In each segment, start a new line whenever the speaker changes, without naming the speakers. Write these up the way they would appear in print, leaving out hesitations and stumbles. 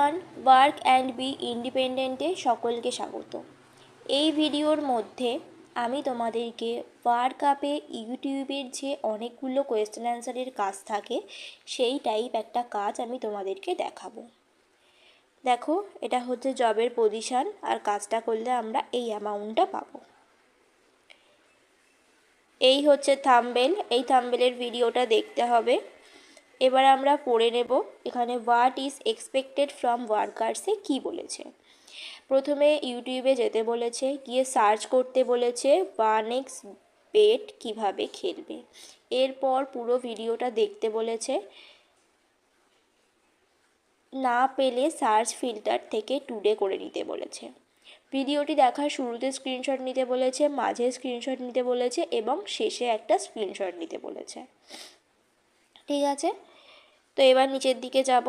Everyone, work and B ইন্ডিপেন্ডেন্টে সকলকে স্বাগত। এই ভিডিওর মধ্যে আমি তোমাদেরকে ওয়ার্ক আপে ইউটিউবের যে অনেকগুলো কোয়েশ্চেন অ্যান্সারের কাজ থাকে সেই টাইপ একটা কাজ আমি তোমাদেরকে দেখাবো। দেখো, এটা হচ্ছে জবের পজিশান, আর কাজটা করলে আমরা এই অ্যামাউন্টটা পাবো। এই হচ্ছে থাম্বনেল, এই থাম্বনেলের ভিডিওটা দেখতে হবে। এবার আমরা পড়ে নেব এখানে হোয়াট ইজ এক্সপেক্টেড ফ্রম ওয়ার্কার্সে কী বলেছে। প্রথমে ইউটিউবে যেতে বলেছে, গিয়ে সার্চ করতে বলেছে 1x বেট কীভাবে খেলবে। এরপর পুরো ভিডিওটা দেখতে বলেছে, না পেলে সার্চ ফিল্টার থেকে টুডে করে নিতে বলেছে। ভিডিওটি দেখার শুরুতে স্ক্রিনশট নিতে বলেছে, মাঝে স্ক্রিনশট নিতে বলেছে এবং শেষে একটা স্ক্রিনশট নিতে বলেছে। ঠিক আছে, তো এবার নিচের দিকে যাব।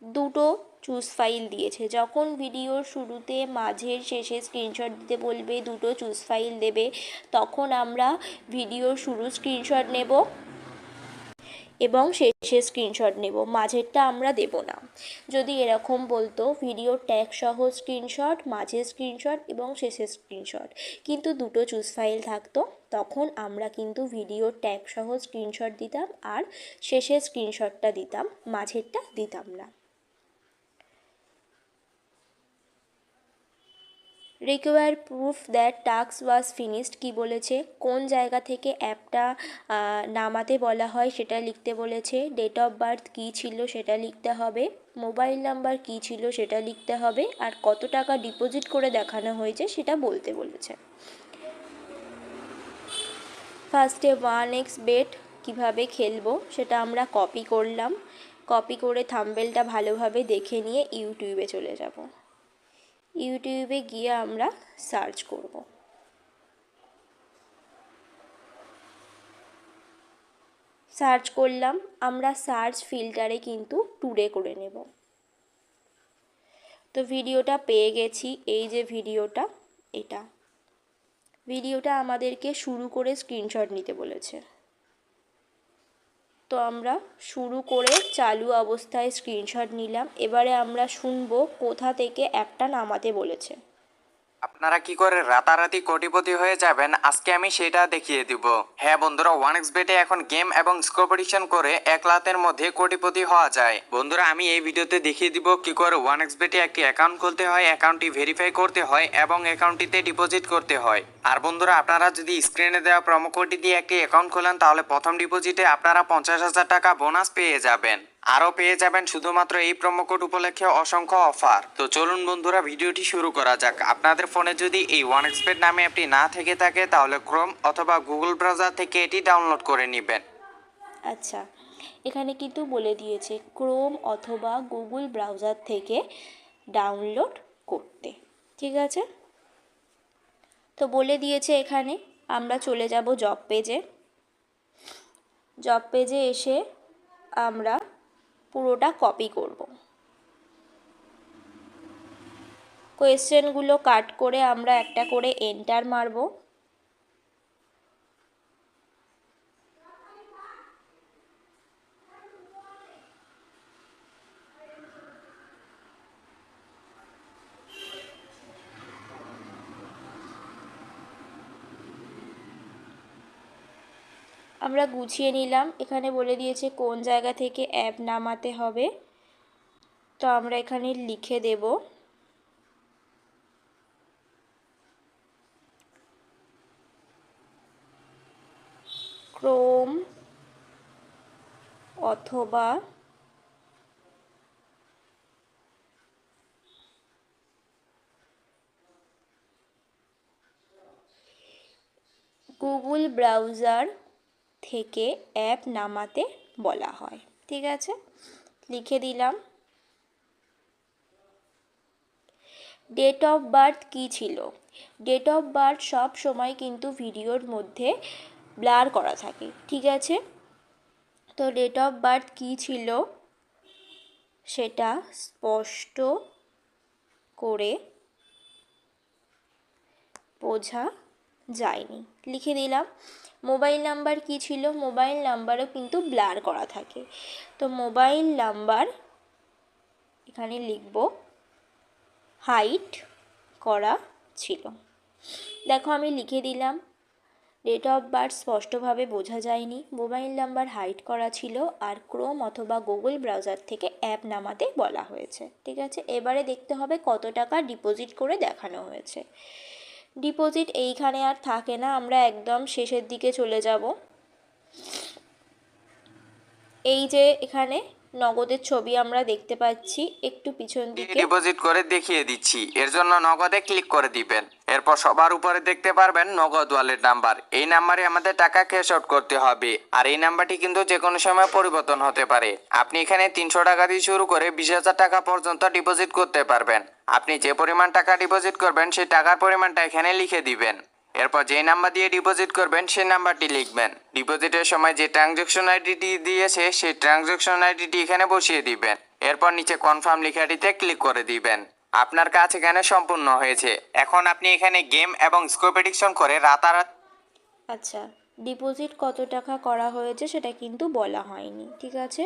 দুটো চুজ ফাইল দিয়েছে। যখন ভিডিওর শুরুতে, মাঝের, শেষে স্ক্রিনশট দিতে বলবে, দুটো চুজ ফাইল দেবে, তখন আমরা ভিডিওর শুরু স্ক্রিনশট নেব এবং শেষে স্ক্রিনশট নেব, মাঝেরটা আমরা দেব না। যদি এরকম বলতো ভিডিওর ট্যাগ সহ স্ক্রিনশট, মাঝের স্ক্রিনশট এবং শেষের স্ক্রিনশট, কিন্তু দুটো চুজ ফাইল থাকতো, তখন আমরা কিন্তু ভিডিওর ট্যাগ সহ স্ক্রিনশট দিতাম আর শেষের স্ক্রিনশটটা দিতাম, মাঝেরটা দিতাম না। Require proof that task was finished কী বলেছে, কোন জায়গা থেকে অ্যাপটা নামাতে বলা হয় সেটা লিখতে বলেছে, ডেট অফ বার্থ কী ছিল সেটা লিখতে হবে, মোবাইল নাম্বার কী ছিল সেটা লিখতে হবে, আর কত টাকা ডিপোজিট করে দেখানো হয়েছে সেটা বলতে বলেছে। ফার্স্টে 1x বেট কীভাবে খেলবো সেটা আমরা কপি করলাম। কপি করে থাম্বনেলটা ভালোভাবে দেখে নিয়ে ইউটিউবে চলে যাব। ইউটিউবে গিয়ে আমরা সার্চ করব। সার্চ করলাম, আমরা সার্চ ফিল্টারে কিন্তু টুডে করে নেব। তো ভিডিওটা পেয়ে গেছি, এই যে ভিডিওটা, এটা ভিডিওটা আমাদেরকে শুরু করে স্ক্রিনশট নিতে বলেছে। তো আমরা শুরু করে চালু অবস্থায় স্ক্রিনশট নিলাম। এবারে আমরা শুনবো কোথা থেকে অ্যাপটা নামাতে বলেছে।
আপনারা কি করে রাতারাতি কোটিপতি হয়ে যাবেন আজকে আমি সেটা দেখিয়ে দিব। হ্যাঁ বন্ধুরা, 1x বেটে এখন গেম এবং কম্পিটিশন করে 1 রাতের মধ্যে কোটিপতি হওয়া যায়। বন্ধুরা, আমি এই ভিডিওতে দেখিয়ে দিব কি করে 1x বেটে একটি অ্যাকাউন্ট খুলতে হয়, অ্যাকাউন্টটি ভেরিফাই করতে হয় এবং অ্যাকাউন্টটিতে ডিপোজিট করতে হয়। আর বন্ধুরা, আপনারা যদি স্ক্রিনে দেওয়া প্রোমো কোডটি দিয়ে একটি অ্যাকাউন্ট খোলেন তাহলে প্রথম ডিপোজিটে আপনারা 50,000 টাকা বোনাস পেয়ে যাবেন। আরও পেয়ে যাবেন শুধুমাত্র এই প্রোমো কোড উপলক্ষে অসংখ্য অফার। তো চলুন বন্ধুরা, ভিডিওটি শুরু করা যাক। আপনাদের ফোনে যদি এই 1x বেট নামে অ্যাপটি না থেকে থাকে তাহলে ক্রোম অথবা গুগল ব্রাউজার থেকে এটি ডাউনলোড করে নেবেন।
আচ্ছা, এখানে কিন্তু বলে দিয়েছে ক্রোম অথবা গুগল ব্রাউজার থেকে ডাউনলোড করতে। ঠিক আছে, তো বলে দিয়েছে এখানে। আমরা চলে যাব জব পেজে। জব পেজে এসে আমরা পুরোটা কপি করব। কোয়েশ্চেনগুলো কাট করে আমরা একটা করে এন্টার মারব। আমরা গুছিয়ে নিলাম। এখানে বলে দিয়েছে কোন জায়গা থেকে অ্যাপ নামাতে হবে, তো আমরা এখানে লিখে দেব ক্রোম অথবা গুগল ব্রাউজার থেকে অ্যাপ নামাতে বলা হয়। ঠিক আছে, লিখে দিলাম। ডেট অফ বার্থ কী ছিল, ডেট অফ বার্থ সব সময় কিন্তু ভিডিওর মধ্যে ব্লার করা থাকে। ঠিক আছে, তো ডেট অফ বার্থ কী ছিল সেটা স্পষ্ট করে বোঝা যায়নি, লিখে দিলাম। মোবাইল নাম্বার কী ছিল, মোবাইল নাম্বারও কিন্তু ব্লার করা থাকে। তো মোবাইল নাম্বার এখানে লিখব হাইট করা ছিল। দেখো আমি লিখে দিলাম। ডেট অফ বার্থ স্পষ্টভাবে বোঝা যায়নি, মোবাইল নাম্বার হাইড করা ছিল, আর ক্রোম অথবা গুগল ব্রাউজার থেকে অ্যাপ নামাতে বলা হয়েছে। ঠিক আছে, এবারে দেখতে হবে কত টাকা ডিপোজিট করে দেখানো হয়েছে। ডিপোজিট এইখানে আর থাকে না, আমরা একদম শেষের দিকে চলে যাব। এই যে এখানে নগদের ছবি আমরা দেখতে পাচ্ছি, একটু পিছন দিকে।
ডিপোজিট করে দেখিয়ে দিচ্ছি, এর জন্য নগদে ক্লিক করে দিবেন। এরপর সবার উপরে দেখতে পারবেন নগদ ওয়ালেট নাম্বার। এই নাম্বারে আমাদের টাকা ক্যাশ আউট করতে হবে, আর এই নাম্বারটি কিন্তু যে কোনো সময় পরিবর্তন হতে পারে। আপনি এখানে 300 টাকা দিয়ে শুরু করে 20,000 টাকা পর্যন্ত ডিপোজিট করতে পারবেন। আপনি যে পরিমাণ টাকা ডিপোজিট করবেন সেই টাকার পরিমাণটা এখানে লিখে দিবেন। এরপর যে নাম্বার দিয়ে ডিপোজিট করবেন সেই নাম্বারটি লিখবেন। ডিপোজিটের সময় যে ট্রানজ্যাকশন আইডিটি দিয়েছে সেই ট্রানজ্যাকশন আইডিটি এখানে বসিয়ে দিবেন। এরপর নিচে কনফার্ম লেখাটিতে ক্লিক করে দিবেন। আপনার কাজ এখানে সম্পূর্ণ হয়েছে। এখন আপনি এখানে গেম এবং স্কোর প্রেডিকশন করে রাতারাতি।
আচ্ছা, ডিপোজিট কত টাকা করা হয়েছে সেটা কিন্তু বলা হয়নি। ঠিক আছে,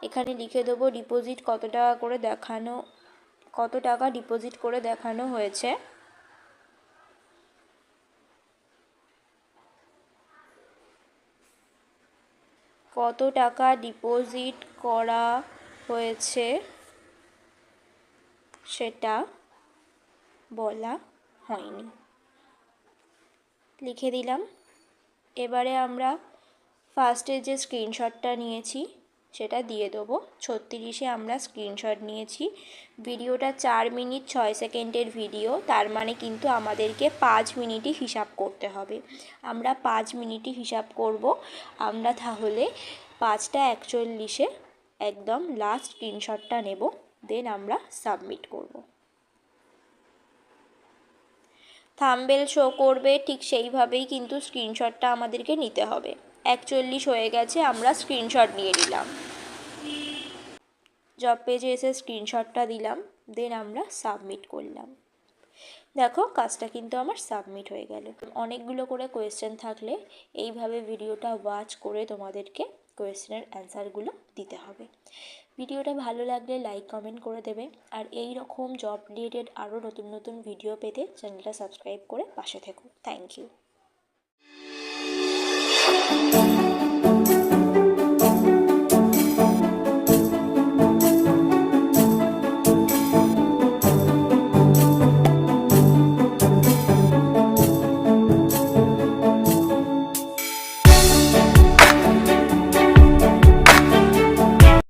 এখানে লিখে দেবো ডিপোজিট কত টাকা করে দেখানো, কত টাকা ডিপোজিট করে দেখানো হয়েছে। কত টাকা ডিপোজিট করা হয়েছে সেটা বলা হয়নি, লিখে দিলাম। এবারে আমরা ফার্স্টে যে স্ক্রিনশটটা নিয়েছি সেটা দিয়ে দেবো। 36-এ আমরা স্ক্রিনশট নিয়েছি। ভিডিওটা 4 মিনিট 6 সেকেন্ডের ভিডিও, তার মানে কিন্তু আমাদেরকে 5 মিনিটই হিসাব করতে হবে। আমরা 5 মিনিটই হিসাব করব। আমরা তাহলে 5:41-এ একদম লাস্ট স্ক্রিনশটটা নেব, দেন আমরা সাবমিট করব। থাম্বনেল শো করবে, ঠিক সেইভাবেই কিন্তু স্ক্রিনশটটা আমাদেরকে নিতে হবে। 41 হয়ে গেছে, আমরা স্ক্রিনশট নিয়ে নিলাম। জব পেজে এসে স্ক্রিনশটটা দিলাম, দেন আমরা সাবমিট করলাম। দেখো কাজটা কিন্তু আমার সাবমিট হয়ে গেল। অনেকগুলো করে কোয়েশ্চেন থাকলে এইভাবে ভিডিওটা ওয়াচ করে তোমাদেরকে কোয়েশ্চেনের অ্যান্সারগুলো দিতে হবে। ভিডিওটা ভালো লাগলে লাইক কমেন্ট করে দেবে, আর এই রকম জব রিলেটেড আরও নতুন নতুন ভিডিও পেতে চ্যানেলটা সাবস্ক্রাইব করে পাশে থেকো। Thank you.